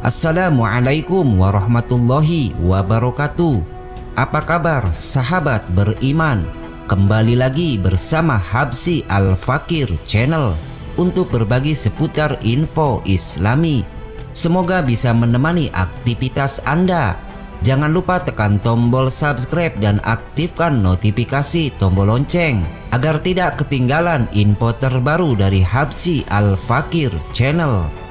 Assalamualaikum warahmatullahi wabarakatuh. Apa kabar sahabat beriman? Kembali lagi bersama Habsy Al-Fakir Channel untuk berbagi seputar info Islami. Semoga bisa menemani aktivitas Anda. Jangan lupa tekan tombol subscribe dan aktifkan notifikasi tombol lonceng agar tidak ketinggalan info terbaru dari Habsy Al-Fakir Channel.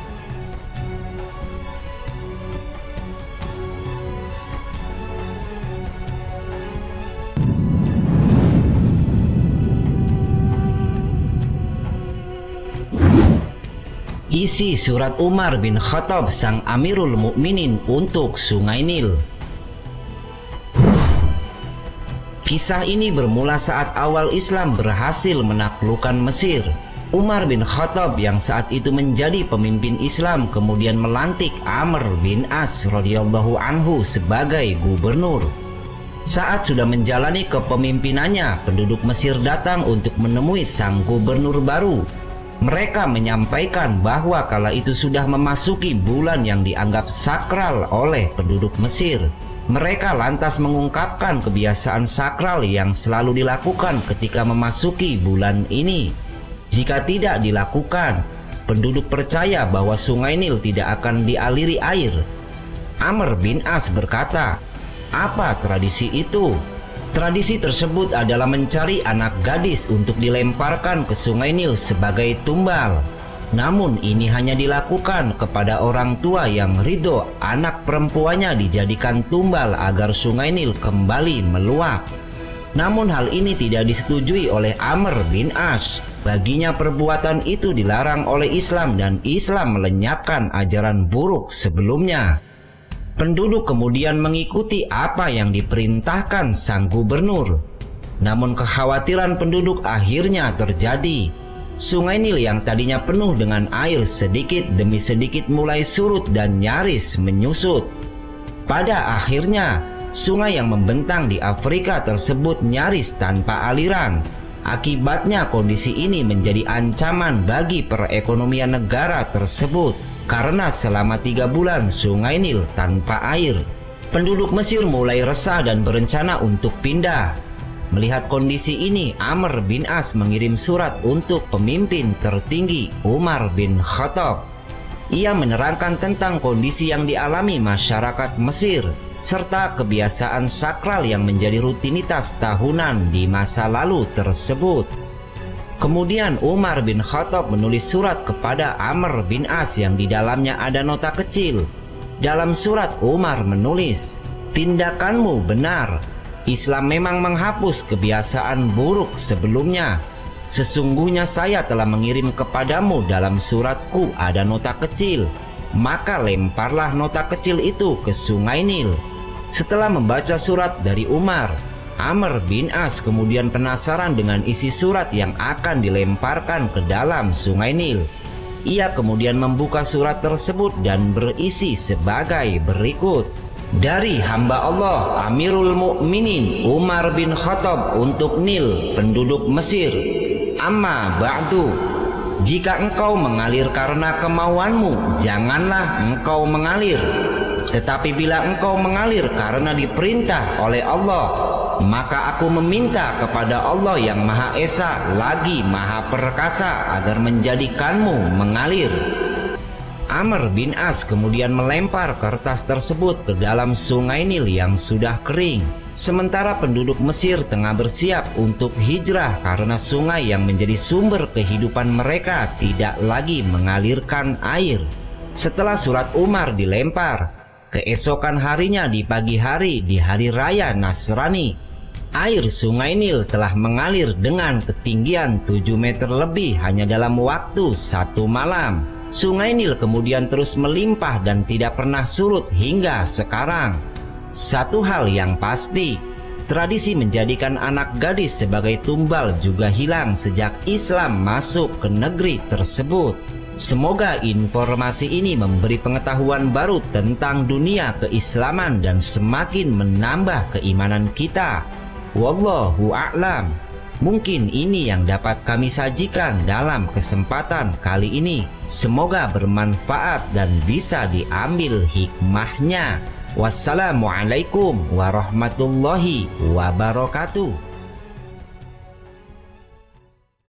Isi surat Umar bin Khattab sang Amirul Mukminin untuk Sungai Nil. Kisah ini bermula saat awal Islam berhasil menaklukkan Mesir. Umar bin Khattab yang saat itu menjadi pemimpin Islam kemudian melantik Amr bin As radhiyallahu anhu sebagai gubernur. Saat sudah menjalani kepemimpinannya, penduduk Mesir datang untuk menemui sang gubernur baru. Mereka menyampaikan bahwa kala itu sudah memasuki bulan yang dianggap sakral oleh penduduk Mesir. Mereka lantas mengungkapkan kebiasaan sakral yang selalu dilakukan ketika memasuki bulan ini. Jika tidak dilakukan, penduduk percaya bahwa Sungai Nil tidak akan dialiri air. Amr bin As berkata, "Apa tradisi itu?" Tradisi tersebut adalah mencari anak gadis untuk dilemparkan ke Sungai Nil sebagai tumbal. Namun ini hanya dilakukan kepada orang tua yang ridho anak perempuannya dijadikan tumbal agar Sungai Nil kembali meluap. Namun hal ini tidak disetujui oleh Amr bin As. Baginya perbuatan itu dilarang oleh Islam dan Islam melenyapkan ajaran buruk sebelumnya. Penduduk kemudian mengikuti apa yang diperintahkan sang gubernur. Namun kekhawatiran penduduk akhirnya terjadi. Sungai Nil yang tadinya penuh dengan air sedikit demi sedikit mulai surut dan nyaris menyusut. Pada akhirnya, sungai yang membentang di Afrika tersebut nyaris tanpa aliran. Akibatnya kondisi ini menjadi ancaman bagi perekonomian negara tersebut. Karena selama 3 bulan Sungai Nil tanpa air, penduduk Mesir mulai resah dan berencana untuk pindah. Melihat kondisi ini, Amr bin As mengirim surat untuk pemimpin tertinggi Umar bin Khattab. Ia menerangkan tentang kondisi yang dialami masyarakat Mesir serta kebiasaan sakral yang menjadi rutinitas tahunan di masa lalu tersebut. Kemudian Umar bin Khattab menulis surat kepada Amr bin As yang di dalamnya ada nota kecil. Dalam surat Umar menulis, "Tindakanmu benar. Islam memang menghapus kebiasaan buruk sebelumnya. Sesungguhnya saya telah mengirim kepadamu dalam suratku ada nota kecil. Maka lemparlah nota kecil itu ke Sungai Nil." Setelah membaca surat dari Umar, Amr bin As kemudian penasaran dengan isi surat yang akan dilemparkan ke dalam Sungai Nil. Ia kemudian membuka surat tersebut dan berisi sebagai berikut. Dari hamba Allah Amirul Mukminin Umar bin Khattab untuk Nil, penduduk Mesir. Amma ba'du, jika engkau mengalir karena kemauanmu, janganlah engkau mengalir. Tetapi bila engkau mengalir karena diperintah oleh Allah, maka aku meminta kepada Allah yang Maha Esa lagi Maha Perkasa agar menjadikanmu mengalir. Amr bin As kemudian melempar kertas tersebut ke dalam Sungai Nil yang sudah kering. Sementara penduduk Mesir tengah bersiap untuk hijrah karena sungai yang menjadi sumber kehidupan mereka tidak lagi mengalirkan air. Setelah surat Umar dilempar, keesokan harinya di pagi hari di hari raya Nasrani, Air Sungai Nil telah mengalir dengan ketinggian 7 meter lebih hanya dalam waktu 1 malam. Sungai Nil kemudian terus melimpah dan tidak pernah surut hingga sekarang. Satu hal yang pasti, tradisi menjadikan anak gadis sebagai tumbal juga hilang sejak Islam masuk ke negeri tersebut. Semoga informasi ini memberi pengetahuan baru tentang dunia keislaman dan semakin menambah keimanan kita. Wallahu a'lam. Mungkin ini yang dapat kami sajikan dalam kesempatan kali ini. Semoga bermanfaat dan bisa diambil hikmahnya. Wassalamualaikum warahmatullahi wabarakatuh.